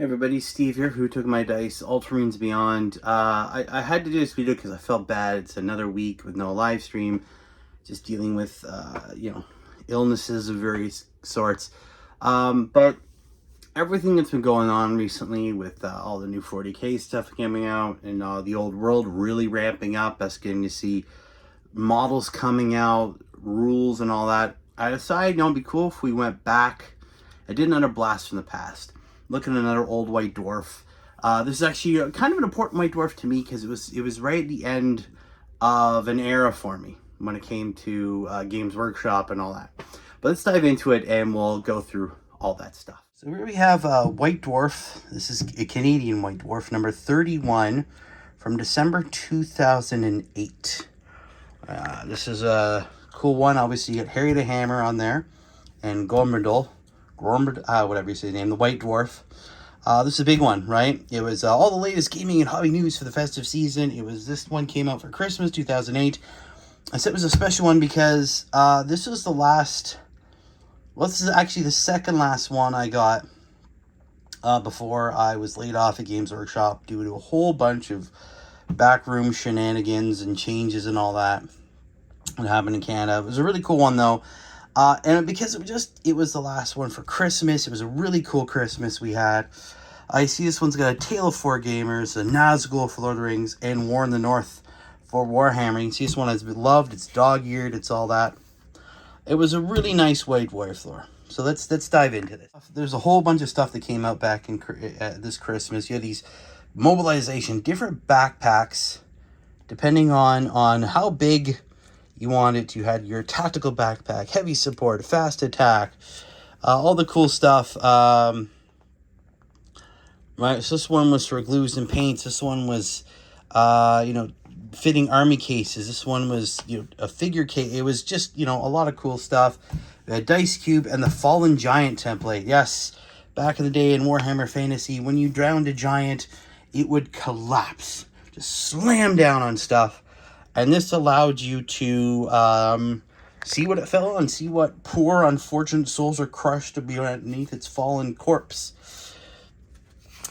Hey everybody, Steve here, Who Took My Dice, Ultramarines Beyond. I had to do this video because I felt bad. It's another week with no live stream, just dealing with, illnesses of various sorts. But everything that's been going on recently with all the new 40K stuff coming out and the old world really ramping up, us getting to see models coming out, rules and all that, I decided, it'd be cool if we went back and did another blast from the past. Looking at another old white dwarf. This is actually kind of an important white dwarf to me because it was right at the end of an era for me when it came to Games Workshop and all that. But let's dive into it and we'll go through all that stuff. So here we have a white dwarf. This is a Canadian white dwarf, number 31 from December 2008. This is a cool one. Obviously, you got Harry the Hammer on there and Gormandel. Whatever you say the name, the White Dwarf. This is a big one, right? It was all the latest gaming and hobby news for the festive season. This one came out for Christmas 2008. I said it was a special one because this was the last, this is actually the second last one I got before I was laid off at Games Workshop due to a whole bunch of backroom shenanigans and changes and all that happened in Canada. It was a really cool one though. And because it was the last one for Christmas, it was a really cool Christmas we had. I see this one's got a Tale of Four Gamers, a Nazgul for Lord of the Rings, and War in the North for Warhammer. You can see this one has been loved, it's dog-eared, it's all that. It was a really nice white dwarf lore. So let's dive into this. There's a whole bunch of stuff that came out back in this Christmas. You have these mobilization, different backpacks, depending on how big you wanted. You had your tactical backpack, heavy support, fast attack, all the cool stuff. Right, so this one was for glues and paints. This one was, fitting army cases. This one was, a figure case. It was just, a lot of cool stuff. The Dice Cube and the Fallen Giant template. Yes, back in the day in Warhammer Fantasy, when you drowned a giant, it would collapse, just slam down on stuff. And this allowed you to see what it fell on, see what poor, unfortunate souls are crushed to be underneath its fallen corpse.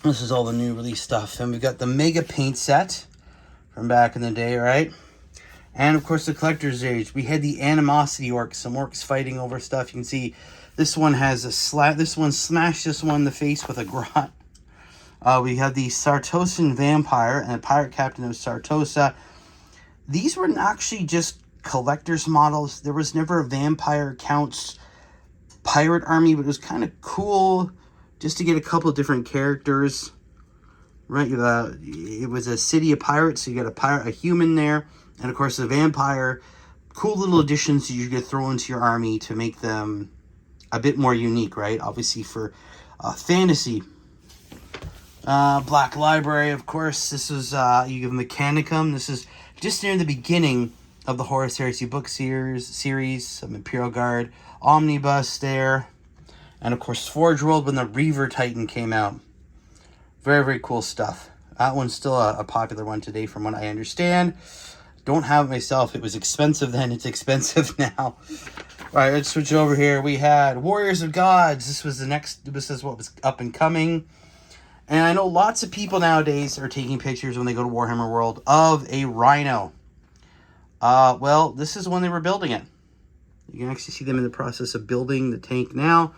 This is all the new release stuff. And we've got the Mega Paint set from back in the day, right? And, of course, the Collector's Age. We had the Animosity Orcs, some orcs fighting over stuff. You can see this one has this one smashed this one in the face with a grot. We have the Sartosan Vampire and the Pirate Captain of Sartosa. These were actually just collector's models. There was never a Vampire Counts pirate army, but it was kind of cool just to get a couple different characters. Right, it was a city of pirates, so you got a human there, and of course a vampire. Cool little additions you could throw into your army to make them a bit more unique, right? Obviously for fantasy. Black Library, of course. This is you have Mechanicum. This is just near the beginning of the Horus Heresy book series, some Imperial Guard omnibus there, and of course Forge World when the Reaver Titan came out. Very, very cool stuff. That one's still a popular one today from what I understand. Don't have it myself. It was expensive then. It's expensive now. All right, let's switch over here. We had Warriors of Gods. This is what was up and coming. And I know lots of people nowadays are taking pictures when they go to Warhammer World of a Rhino. Well, this is when they were building it. You can actually see them in the process of building the tank now.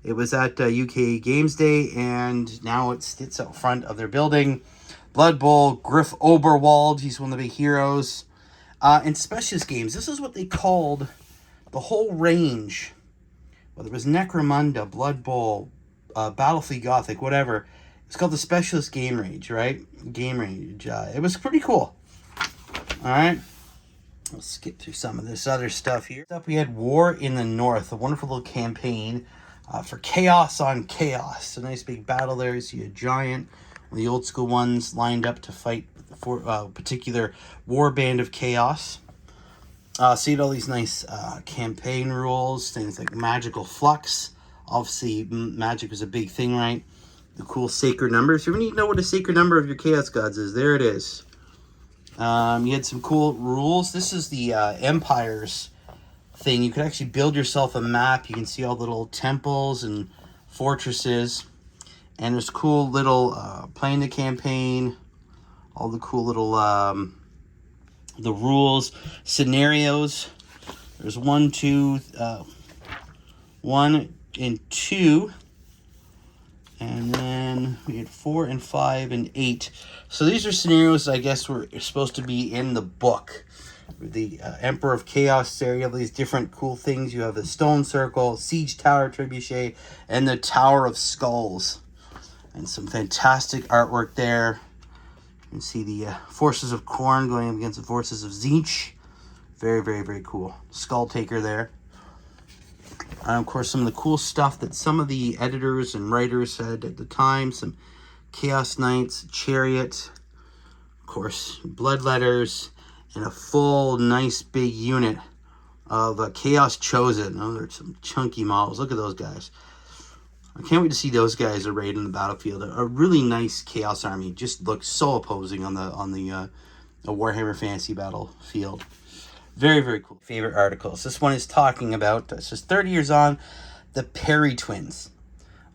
It was at UK Games Day, and now it sits out front of their building. Blood Bowl, Griff Oberwald, he's one of the big heroes. In Specialist Games, this is what they called the whole range. Whether it was Necromunda, Blood Bowl, Battlefleet Gothic, whatever. It's called the Specialist Game Range, right? Game Range. It was pretty cool. All right. Let's skip through some of this other stuff here. We had War in the North, a wonderful little campaign for Chaos on Chaos. A nice big battle there. You see a giant, one of the old school ones lined up to fight for a particular war band of chaos. See all these nice campaign rules, things like Magical Flux. Obviously, magic was a big thing, right? The cool sacred numbers. You need to know what a sacred number of your Chaos Gods is. There it is. You had some cool rules. This is the Empires thing. You could actually build yourself a map. You can see all the little temples and fortresses. And there's cool little playing the campaign, all the cool little the rules, scenarios. There's 1 and 2, and then we had 4 and 5 and 8. So these are scenarios I guess were supposed to be in the book. The Emperor of Chaos there, you have these different cool things. You have the Stone Circle, Siege Tower, Trebuchet, and the Tower of Skulls. And some fantastic artwork there. You can see the forces of Khorne going up against the forces of Tzeentch. Very, very, very cool. Skull Taker there. And of course, some of the cool stuff that some of the editors and writers had at the time. Some Chaos Knights, Chariot, of course, Bloodletters, and a full, nice, big unit of Chaos Chosen. Oh, there's some chunky models. Look at those guys. I can't wait to see those guys arrayed in the battlefield. A really nice Chaos Army. Just looks so opposing on the Warhammer Fantasy battlefield. Very, very cool. Favorite articles. This one is talking about, this is 30 years on, the Perry twins.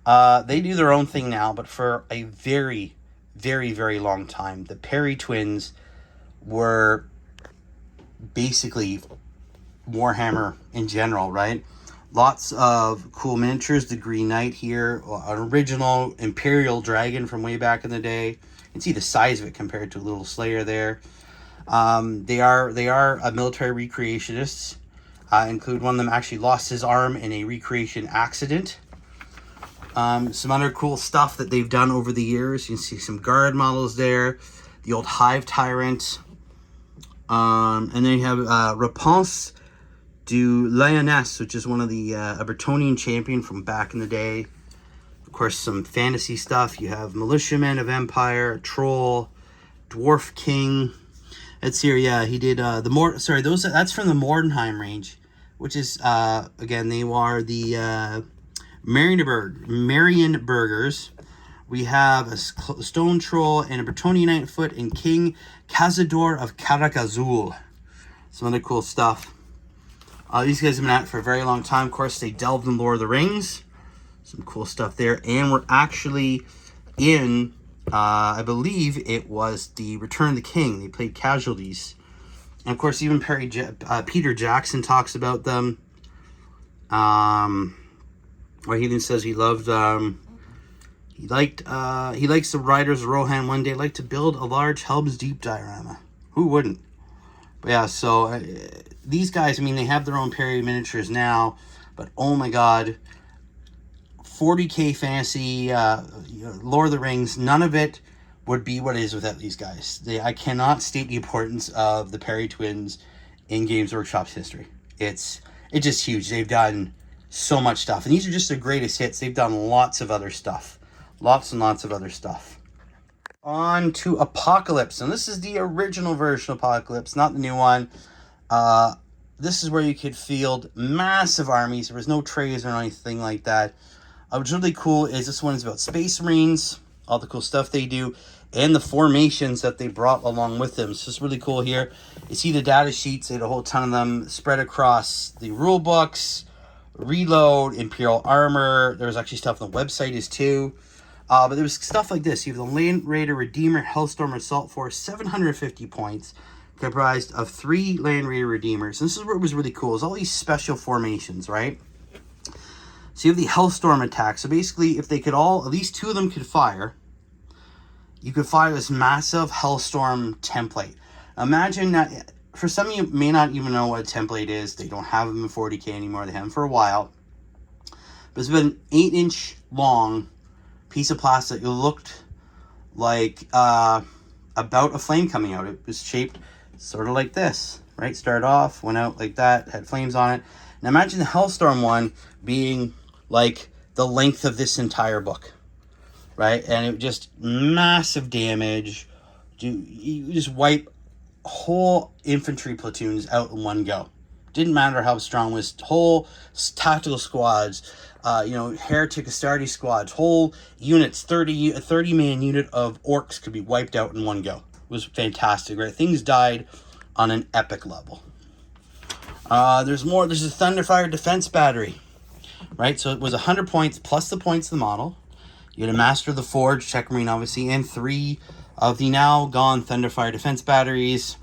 They do their own thing now, but for a very, very, very long time, the Perry twins were basically Warhammer in general, right? Lots of cool miniatures. The Green Knight here, an original Imperial Dragon from way back in the day. You can see the size of it compared to a little Slayer there. They are military recreationists. Include one of them actually lost his arm in a recreation accident. Some other cool stuff that they've done over the years. You can see some guard models there. The old Hive Tyrant. And then you have Réponse du Lyonesse, which is one of the a Bretonnian champion from back in the day. Of course, some fantasy stuff. You have Militiaman of Empire, Troll, Dwarf King. It's here, yeah. He did that's from the Mordenheim range, which is again, they are the Marienburgers. We have a Stone Troll and a Bretonnian Knight Foot and King Cazador of Caracazul. Some other cool stuff. These guys have been at it for a very long time. Of course, they delved in Lord of the Rings. Some cool stuff there. And we're actually in, I believe it was the Return of the King. They played Casualties. And of course, even Peter Jackson talks about them. Where he even says he loved, he likes the Riders of Rohan one day, like to build a large Helm's Deep diorama. Who wouldn't? But yeah, so these guys, I mean, they have their own Perry miniatures now, but oh my god, 40k fantasy, Lord of the Rings, none of it would be what it is without these guys. I cannot state the importance of the Perry twins in Games Workshop's history. It's just huge. They've done so much stuff, and these are just their greatest hits. They've done lots of other stuff. Lots and lots of other stuff. On to Apocalypse, and this is the original version of Apocalypse, not the new one. This is where you could field massive armies. There was no trays or anything like that. What's really cool is this one is about Space Marines, all the cool stuff they do, and the formations that they brought along with them. So it's really cool here. You see the data sheets, they had a whole ton of them spread across the rule books, Reload, Imperial Armor. There's actually stuff on the website is too. But there was stuff like this. You have the Land Raider Redeemer Hellstorm Assault Force, 750 points, comprised of 3 Land Raider Redeemers. And this is where it was really cool, is all these special formations, right? So you have the Hellstorm attack. So basically, if they could at least 2 of them could fire, you could fire this massive Hellstorm template. Imagine that, for some of you may not even know what a template is. They don't have them in 40k anymore. They have them for a while. But it's been an 8-inch long piece of plastic. It looked like about a flame coming out. It was shaped sort of like this, right? Started off, went out like that, had flames on it. Now imagine the Hellstorm one being like the length of this entire book, right? And it just massive damage. You just wipe whole infantry platoons out in one go. Didn't matter how strong it was. Whole tactical squads, Heretic Astartes squads, whole units, a 30-man unit of orcs could be wiped out in one go. It was fantastic, right? Things died on an epic level. There's more. There's a Thunderfire defense battery, right? So it was 100 points plus the points of the model. You had a Master of the Forge, Tech Marine obviously, and 3 of the now gone Thunderfire defense batteries,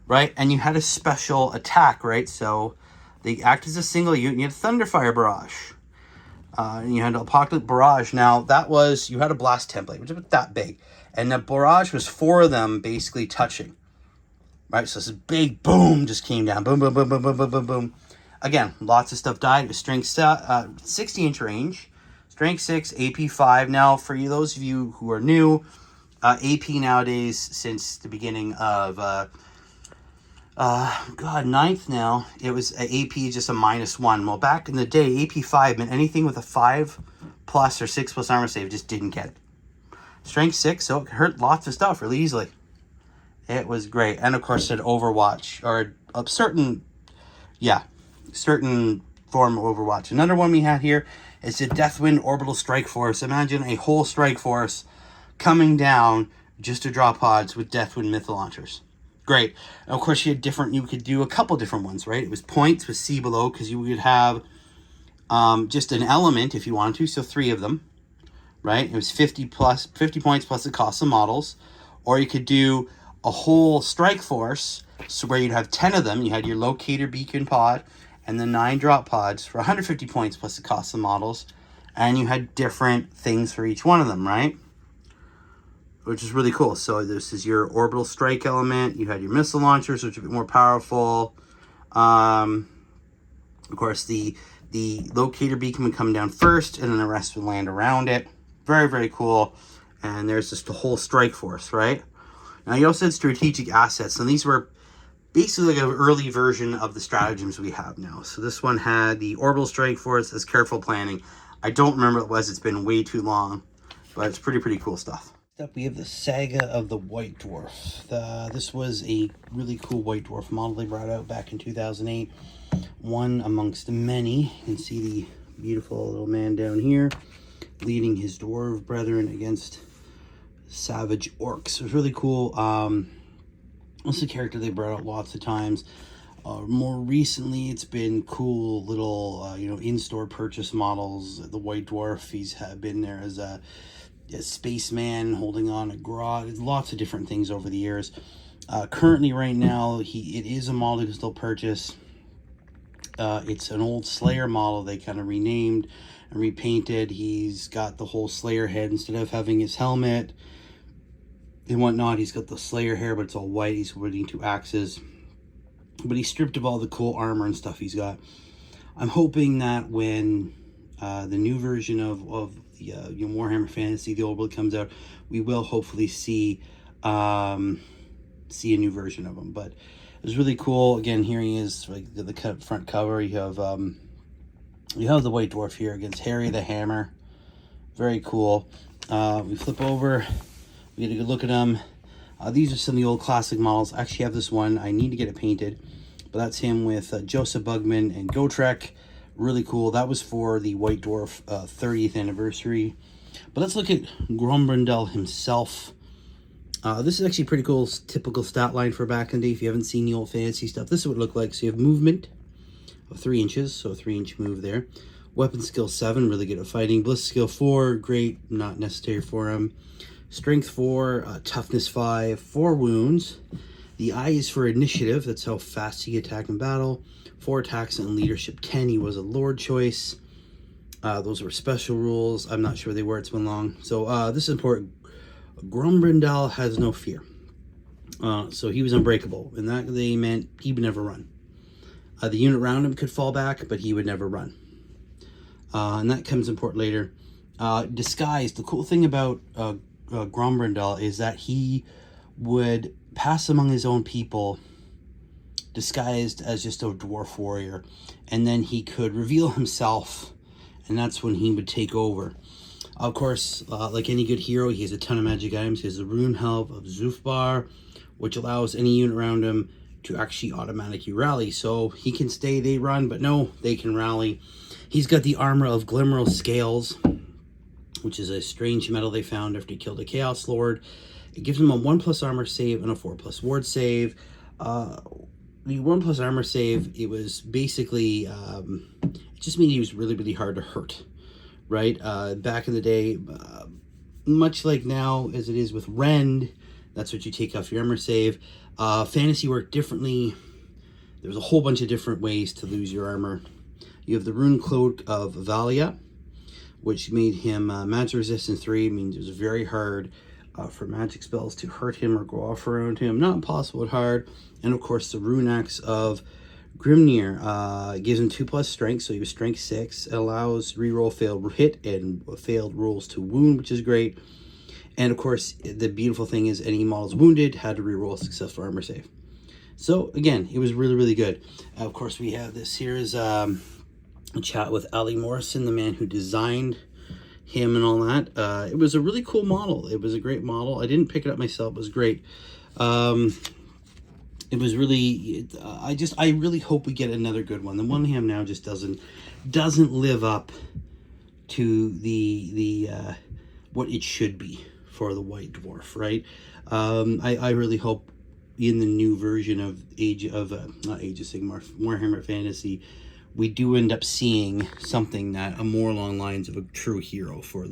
right? And you had a special attack, right? So they act as a single unit, and you had Thunderfire Barrage. And you had Apocalypse Barrage. Now, you had a blast template, which was that big. And the barrage was 4 of them basically touching. Right? So this big boom just came down. Boom, boom, boom, boom, boom, boom, boom, boom. Again, lots of stuff died. It was strength 60-inch range. Strength 6, AP 5. Now, for those of you who are new, AP nowadays, since the beginning of, ninth now, it was AP just a -1. Well, back in the day, AP 5 meant anything with a 5+ or 6+ armor save just didn't get it. Strength 6, so it hurt lots of stuff really easily. It was great. And of course, it had Overwatch, or a certain form of Overwatch. Another one we had here is the Deathwind Orbital Strike Force. Imagine a whole strike force coming down just to draw pods with Deathwind missile launchers. Great. And of course, you could do a couple different ones, right? It was points with C below, because you would have just an element if you wanted to, so 3 of them, right? It was 50 points plus the cost of models. Or you could do a whole strike force, so where you'd have 10 of them. You had your locator beacon pod and the 9 drop pods for 150 points plus the cost of models. And you had different things for each one of them, right? Which is really cool. So this is your orbital strike element. You had your missile launchers, which are a bit more powerful. Of course, the locator beacon would come down first, and then the rest would land around it. Very, very cool. And there's just the whole strike force, right? Now, you also had strategic assets. And these were basically like an early version of the stratagems we have now. So this one had the orbital strike force as careful planning. I don't remember what it was. It's been way too long. But it's pretty cool stuff. Up, we have the Saga of the White Dwarf. This was a really cool White Dwarf model they brought out back in 2008. One amongst many. You can see the beautiful little man down here leading his dwarf brethren against savage orcs. It was really cool. This is a character they brought out lots of times. More recently, it's been cool little, in-store purchase models. The White Dwarf, he's been there as a spaceman holding on a grog. Lots of different things over the years. Currently, right now, it is a model you can still purchase. It's an old Slayer model they kind of renamed and repainted. He's got the whole Slayer head instead of having his helmet and whatnot. He's got the Slayer hair, but it's all white. He's wielding 2 axes. But he's stripped of all the cool armor and stuff he's got. I'm hoping that when the new version of Warhammer Fantasy, the old one, comes out, we will hopefully see a new version of him. But it was really cool. Again, here he is, like the front cover. You have the White Dwarf here against Harry the Hammer. Very cool. We flip over. We get a good look at them. These are some of the old classic models. I actually have this one. I need to get it painted. But that's him with Joseph Bugman and Gotrek. Really cool. That was for the White Dwarf 30th anniversary. But let's look at Grombrindal himself. This is actually pretty cool, typical stat line for back in the day. If you haven't seen the old fantasy stuff, this is what it looked like. So you have movement of 3 inches, so a 3-inch move there. Weapon skill 7, really good at fighting. Bliss skill 4, great, not necessary for him. Strength 4, toughness 5, 4 wounds. The I is for initiative, that's how fast he attack in battle. 4 attacks and leadership 10, he was a lord choice. Those were special rules. I'm not sure they were, it's been long. So this is important. Grombrindal has no fear. So he was unbreakable, and that they meant he would never run. The unit around him could fall back, but he would never run. And that comes important later. Disguise. The cool thing about Grombrindal is that he would pass among his own people disguised as just a dwarf warrior, and then he could reveal himself, and that's when he would take over. Of course, like any good hero, he has a ton of magic items. He has the Rune Helm of Zufbar, which allows any unit around him to actually automatically rally. So he can stay, they run, but no, they can rally. He's got the armor of Glimmeral Scales, which is a strange metal they found after he killed a Chaos Lord. It gives him a 1+ armor save and a 4+ ward save. The 1+ armor save, it was basically, it just means he was really, really hard to hurt, right? Back in the day, much like now as it is with Rend, that's what you take off your armor save. Fantasy worked differently. There was a whole bunch of different ways to lose your armor. You have the Rune Cloak of Valia, which made him magic resistance 3. Means it was very hard for magic spells to hurt him or go off around him. Not impossible, but hard. And of course, the Rune Axe of Grimnir gives him 2+ strength, so he was strength 6. It allows reroll failed hit and failed rolls to wound, which is great. And of course, the beautiful thing is any models wounded had to reroll a successful armor save. So again, it was really, really good. Of course, we have this here is a chat with Ali Morrison, the man who designed him and all that. It was a really cool model. It was a great model. I didn't pick it up myself. It was great. It was really, I really hope we get another good one. The one we have now just doesn't live up to the what it should be for the White Dwarf, right? I really hope in the new version of not Age of Sigmar, Warhammer Fantasy, we do end up seeing something that more along lines of a true hero for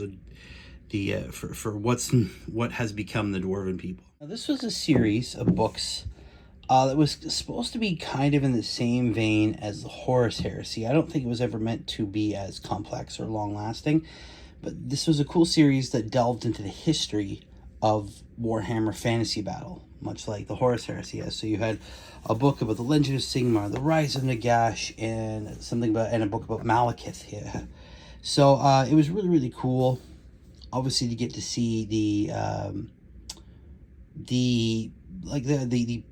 for what has become the Dwarven people. Now, this was a series of books that was supposed to be kind of in the same vein as the Horus Heresy. I don't think it was ever meant to be as complex or long-lasting, but this was a cool series that delved into the history of Warhammer Fantasy Battle, much like the Horus Heresy has. So you had a book about the Legend of Sigmar, the Rise of Nagash, and a book about Malekith. Yeah. So it was really, really cool. Obviously, to get to see the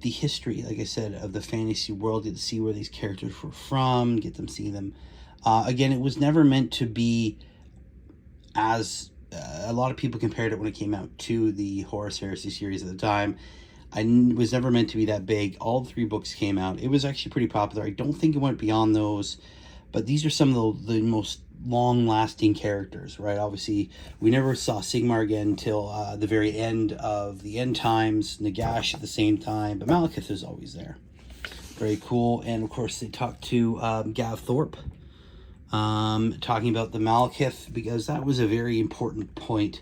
history, like I said, of the fantasy world, get to see where these characters were from, get them see them. Again, it was never meant to be as a lot of people compared it when it came out to the Horus Heresy series at the time. It was never meant to be that big. All 3 books came out. It was actually pretty popular. I don't think it went beyond those, but these are some of the most long-lasting characters, right? Obviously, we never saw Sigmar again until the very end of the End Times, Nagash at the same time, but Malekith is always there. Very cool. And of course, they talked to Gav Thorpe, talking about the Malekith, because that was a very important point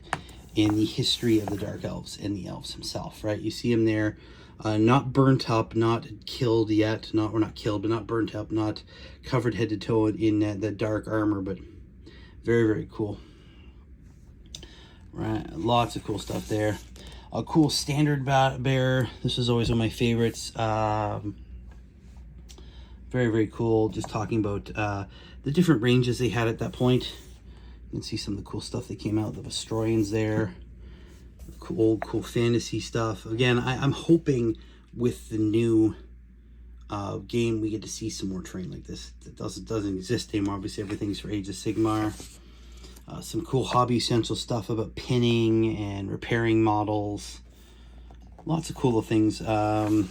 in the history of the Dark Elves and the Elves himself, right? You see him there, not burnt up, not killed yet, not killed, but not burnt up, not covered head to toe in the dark armor, but very, very cool. Right, lots of cool stuff there. A cool standard bearer. This is always one of my favorites. Very, very cool. Just talking about the different ranges they had at that point. You can see some of the cool stuff that came out. The Vestroians there. Cool fantasy stuff. Again, I'm hoping with the new game we get to see some more terrain like this. That doesn't exist anymore. Obviously, everything's for Age of Sigmar. Some cool hobby essential stuff about pinning and repairing models. Lots of cool little things. And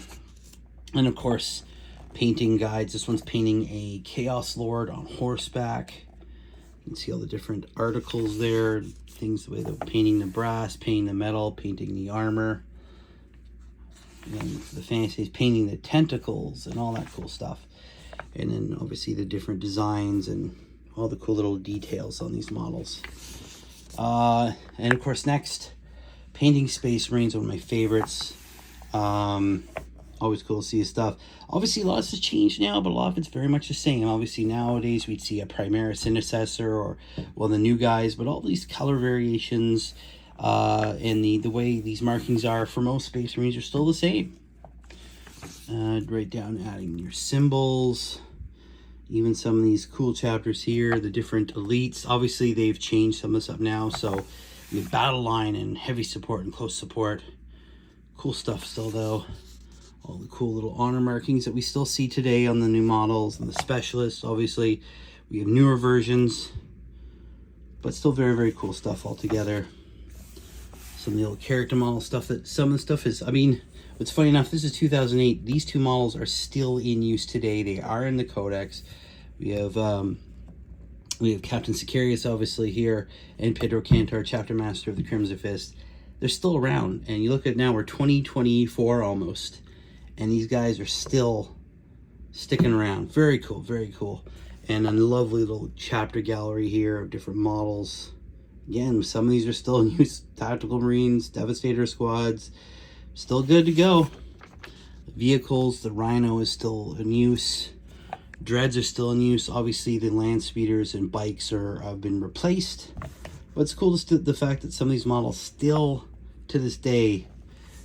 of course, painting guides. This one's painting a Chaos Lord on horseback. You can see all the different articles there. Things the way they're painting the brass, painting the metal, painting the armor. And the fantasy is painting the tentacles and all that cool stuff. And then obviously the different designs and all the cool little details on these models. And of course, next, painting Space Marines, one of my favorites. Always cool to see his stuff. Obviously, lots has changed now, but a lot of it's very much the same. Obviously, nowadays, we'd see a Primaris Intercessor or, well, the new guys, but all these color variations and the way these markings are for most Space Marines are still the same. Right down adding your symbols. Even some of these cool chapters here, the different elites. Obviously, they've changed some of this up now, so we have battle line and heavy support and close support. Cool stuff still, though. All the cool little honor markings that we still see today on the new models and the specialists. Obviously, we have newer versions, but still very, very cool stuff altogether. Some of the old character model stuff that some of the stuff is, I mean, what's funny enough, this is 2008. These 2 models are still in use today. They are in the Codex. We have Captain Sicarius, obviously, here, and Pedro Cantor, Chapter Master of the Crimson Fist. They're still around, and you look at now, we're 2024 almost. And these guys are still sticking around. Very cool, very cool. And a lovely little chapter gallery here of different models. Again, some of these are still in use. Tactical Marines, Devastator squads, still good to go. Vehicles, the Rhino is still in use. Dreads are still in use. Obviously, the land speeders and bikes have been replaced. But it's cool to the fact that some of these models still, to this day,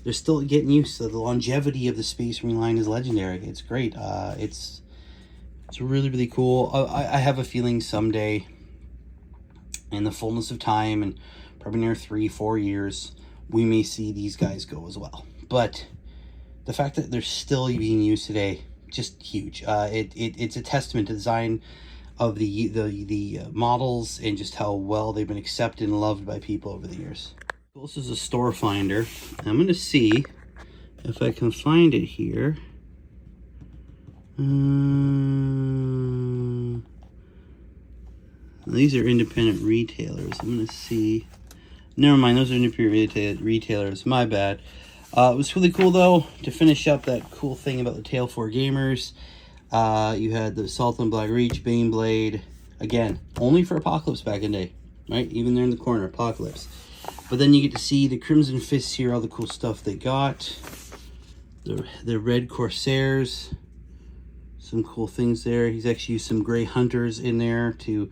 they're still getting used. So the longevity of the Space Marine line is legendary. It's great. It's really, really cool. I have a feeling someday, in the fullness of time, and probably near 3-4 years, we may see these guys go as well. But the fact that they're still being used today, just huge. It's a testament to the design of the models and just how well they've been accepted and loved by people over the years. This is a store finder. I'm going to see if I can find it here. These are independent retailers. I'm going to see. Never mind, those are independent retailers. My bad. It was really cool, though, to finish up that cool thing about the Tale 4 Gamers. You had the Assault on Black Reach, Baneblade. Again, only for Apocalypse back in the day, right? Even there in the corner, Apocalypse. But then you get to see the Crimson Fists here, all the cool stuff they got. The Red Corsairs. Some cool things there. He's actually used some Grey Hunters in there to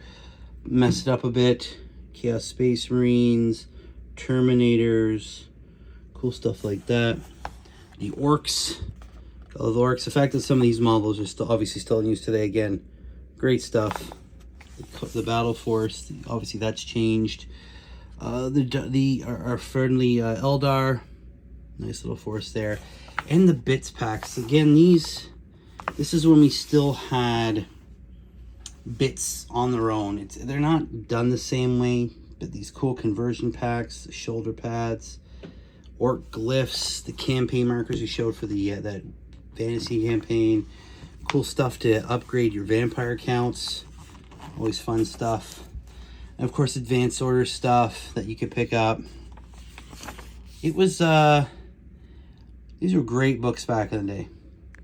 mess it up a bit. Chaos Space Marines, Terminators, cool stuff like that. The Orcs. All the Orcs. The fact that some of these models are still obviously still in use today, again, great stuff. The Battle Force, obviously that's changed. Our friendly Eldar, nice little force there, and the bits packs. Again, this is when we still had bits on their own. They're not done the same way, but these cool conversion packs, the shoulder pads, orc glyphs, the campaign markers we showed for the that fantasy campaign, cool stuff to upgrade your vampire counts, always fun stuff. And of course, advanced order stuff that you could pick up. It was these were great books back in the day.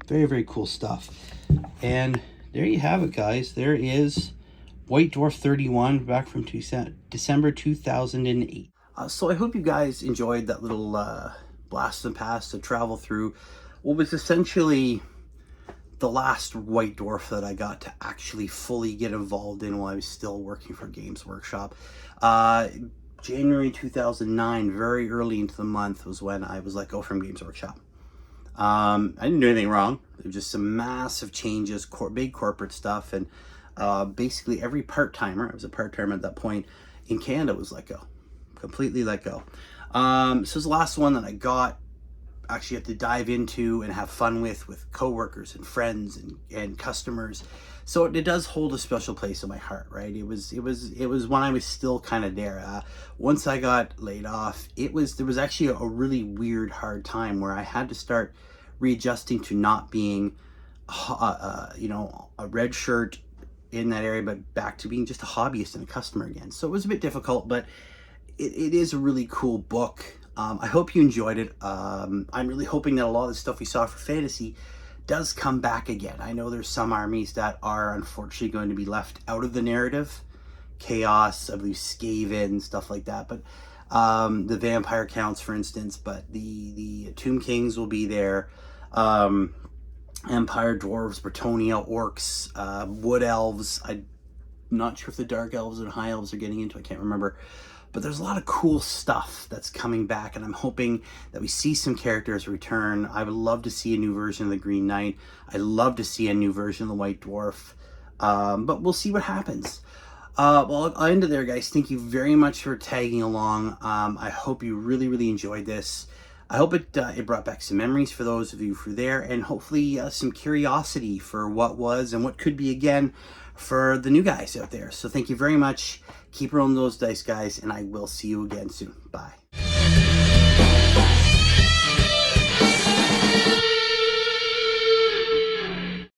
Very, very cool stuff. And there you have it, guys. There is White Dwarf 31 back from December 2008. So I hope you guys enjoyed that little blast from the past to travel through what was essentially the last White Dwarf that I got to actually fully get involved in while I was still working for Games Workshop. January 2009, very early into the month, was when I was let go from Games Workshop. I didn't do anything wrong. It was just some massive changes, big corporate stuff, and basically every part-timer, I was a part-timer at that point, in Canada was let go. Completely let go. So this is the last one that I got actually have to dive into and have fun with coworkers and friends and customers. So it does hold a special place in my heart, right? It was when I was still kind of there. Once I got laid off, there was actually a really weird, hard time where I had to start readjusting to not being, a red shirt in that area, but back to being just a hobbyist and a customer again. So it was a bit difficult, but it is a really cool book. I hope you enjoyed it. I'm really hoping that a lot of the stuff we saw for fantasy does come back again. I know there's some armies that are unfortunately going to be left out of the narrative. Chaos, I believe Skaven, stuff like that. But the vampire counts, for instance, but the Tomb Kings will be there. Empire, Dwarves, Bretonnia, Orcs, Wood Elves. I'm not sure if the Dark Elves and High Elves are getting into, I can't remember. But there's a lot of cool stuff that's coming back, and I'm hoping that we see some characters return. I would love to see a new version of the Green Knight. I'd love to see a new version of the White Dwarf. But we'll see what happens. Well, I'll end it there, guys. Thank you very much for tagging along. I hope you really, really enjoyed this. I hope it brought back some memories for those of you who were there, and hopefully some curiosity for what was and what could be again for the new guys out there. So thank you very much. Keep rolling those dice, guys, and I will see you again soon. Bye.